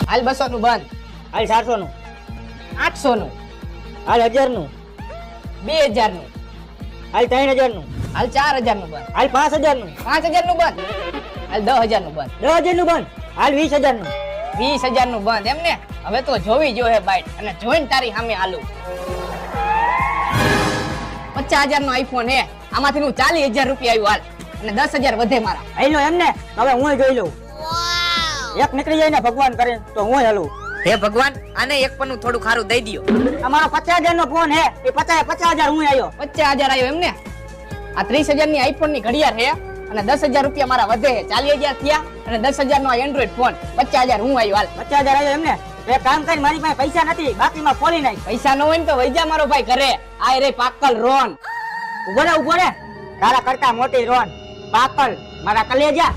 હાલ 200 નું બંધ, હાલ 400 નું, 800 નું, હાલ 1000 નું, 2000 નું, હાલ 3000 નું, હાલ 4000 નું બંધ, હાલ 5000 નું, 5000 નું બંધ, હાલ 10000 નું બંધ, 10000 નું બંધ, હાલ 20000 નું. 20000 નું બંધ. એમ ને હવે તો જોવી જોઈએ બાઈટ, અને જોઈને તારી સામે હાલું. 50000 નો આઈફોન હે, આમાંથી નું 40000 રૂપિયા આવ્યું હાલ, અને 10000 વધે મારા. હાલો એમ ને, હવે હું જોઈ લઉં. એક નીકળી જાય ને ભગવાન કરે તો હું હાલું. હે ભગવાન, આને એક પન્નું થોડું ખારું દઈ દ્યો. અમારો 50000 નો ફોન હે, એ 50000 હું આવ્યો. 50000 આવ્યો એમ ને. આ 30000 ની આઈફોન ની ઘડિયાળ હે, અને 10000 રૂપિયા મારા વધે હે. 40000 થયા, અને 10000 નો આ એન્ડ્રોઈડ ફોન. 50000 હું આવ્યો હાલ. 50000 આવ્યો એમ ને. એક કામ કરી, મારી પાસે પૈસા નથી, બાકીમાં ખોલી નાખ. પૈસા ન હોય ને તો વૈજા મારો ભાઈ ઘરે. આ રે પાકલ રોન. ઉભો રે તારા કરતા મોટી રોન પાકલ મારા કલેજા.